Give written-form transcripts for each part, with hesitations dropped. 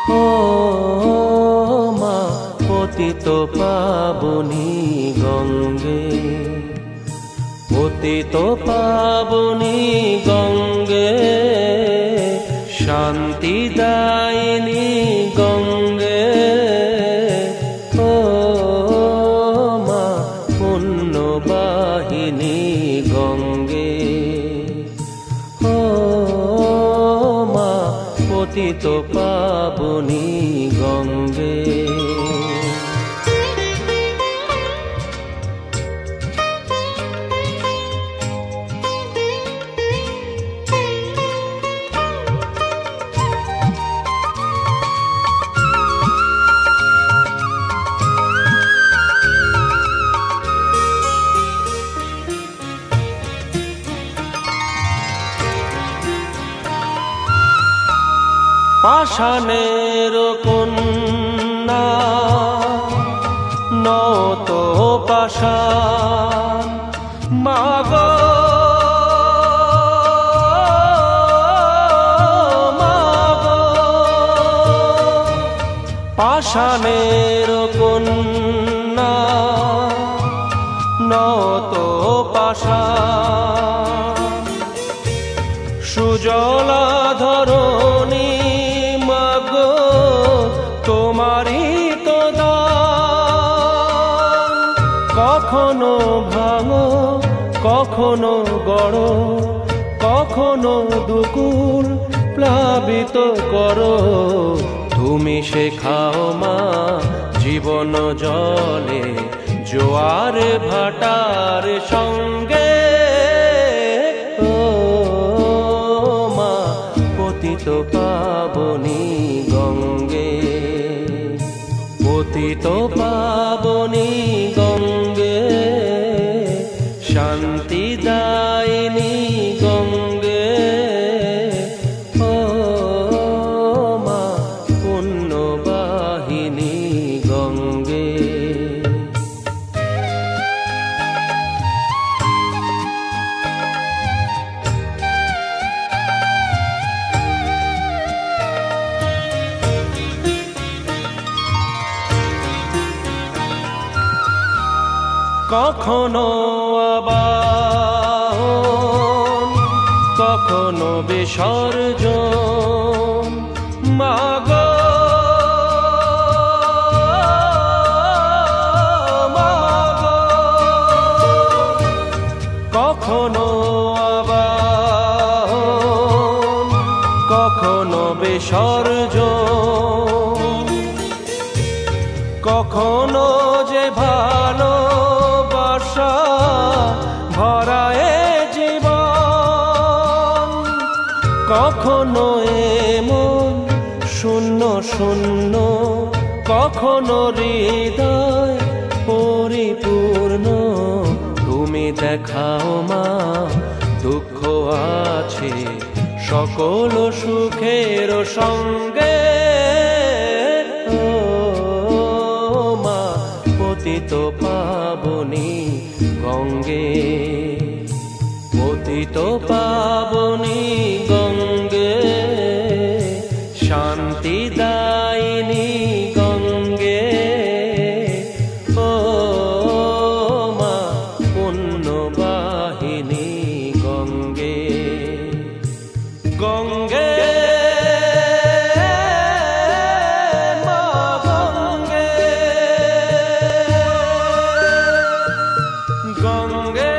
ও মা পতিত পাবনী গঙ্গে, পতিত পাবনী গঙ্গে, শান্তি দায়িনী গঙ্গে। ও মা পুণ্যবাহিনী গঙ্গে, ও মা পতিত পাবনী গঙ্গে। পাষাণের কন্যা নত পাষাণ মাগো, মাগো পাষাণের কন্যা নত পাষাণ, সুজলা ধরণী মাগো তোমারই তো দান। কখনো ভাঙো কখনো গড়ো, কখনো দুকুল প্লাবিত করো, তুমি শেখাও মা জীবন জলে জোয়ার ভাটার সঙ্গে। ও মা পতিত পাবনী গঙ্গে, পতিত পাবনী গঙ্গে, শান্তি দায়িনী গঙ্গে। ও মা পুণ্যবাহিনী গঙ্গে। কখনো আবাহন কখনো বিসর্জন মাগো, মাগো কখনো আবাহন কখনো বিসর্জন, কখনো যে ভালো ভরায় জীবন, কখনো এমন শূন্য শূন্য, কখনো হৃদয় পরিপূর্ণ। তুমি দেখাও মা দুঃখ আছে সকল সুখের সঙ্গে। ও মা পতিত পাবনী গঙ্গে, পতিত পাবনী গঙ্গে, শান্তি দায়িনী গঙ্গে। ও মা পুণ্যবাহিনী গঙ্গে, গঙ্গে গঙ্গে।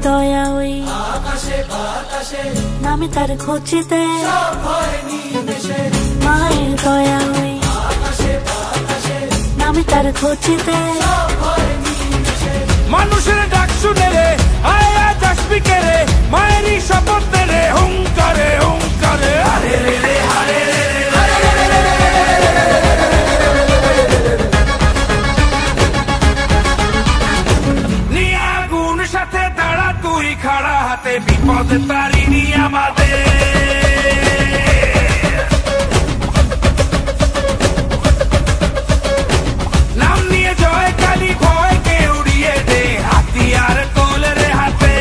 দয়া ওই নামে তার খোঁজেতে মায়ের দয়া ওই নামে তার খোঁজেতে মানুষের ডাক শুনে রে আয় আজ আসবি কে রে মায়েরই শপথ দে রে হুঙ্কারে হুঙ্কারে আরে রে রে আরে রে নিয়ে আগুন সাথে দাঁড়া তুই খাড়া হাতে বিপদে তারিনি আমাদের নাম নিয়ে জয় কালী ভয়কে উড়িয়ে দে হাতিয়ার তোল রে হাতে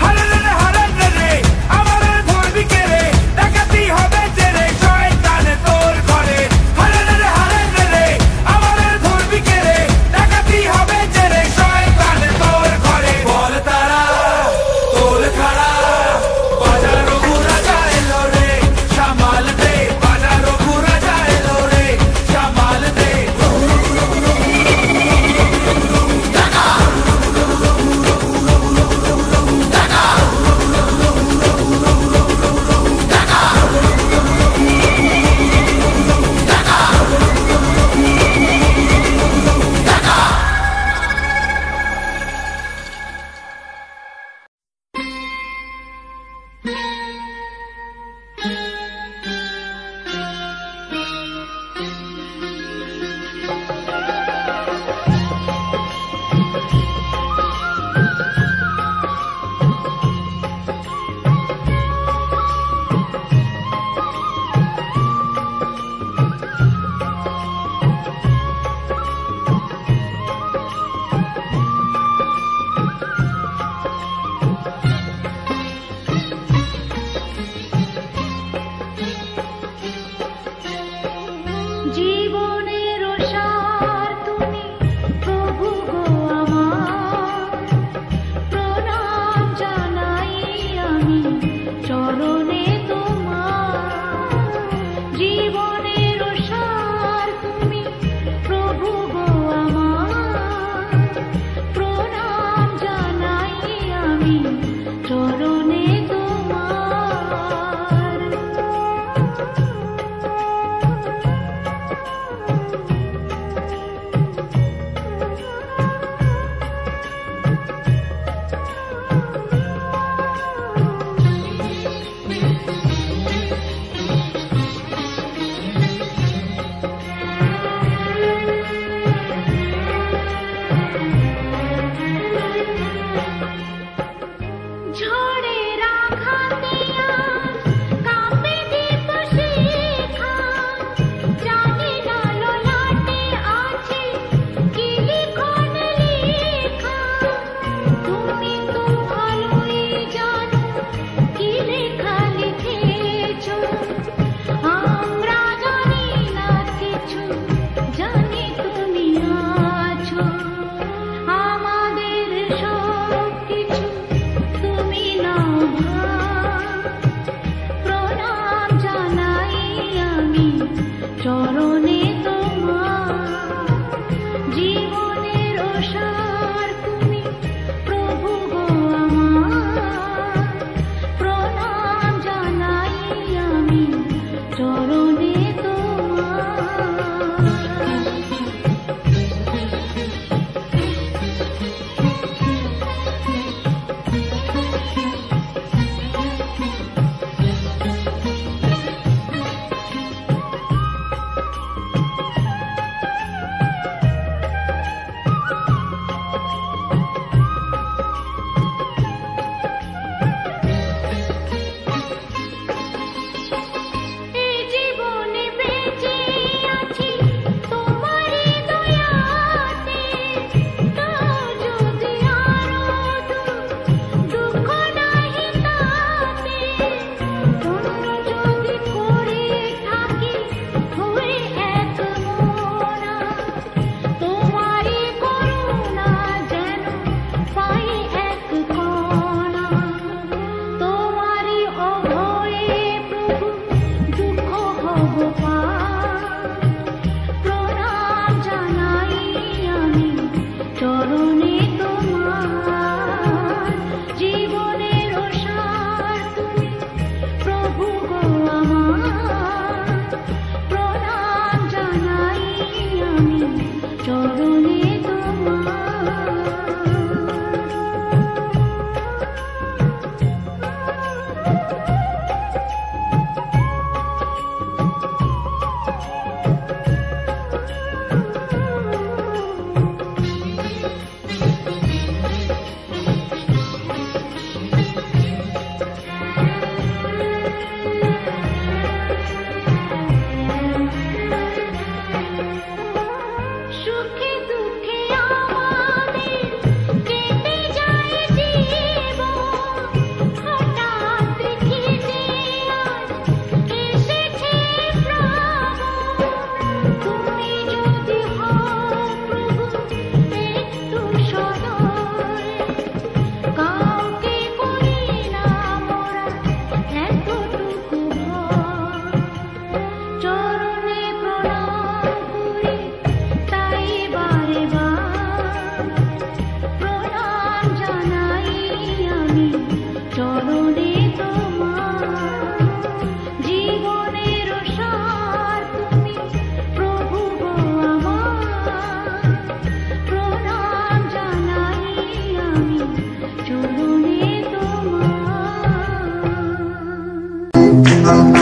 হারে রে হারে রে আমার ধরবি কে রে ডাকাতি হবে যে রে শয়তানে তোর ঘরে হারে রে আমার ধরবি কে রে ডাকাতি হবে যে রে শয়তানে তোর Thank you.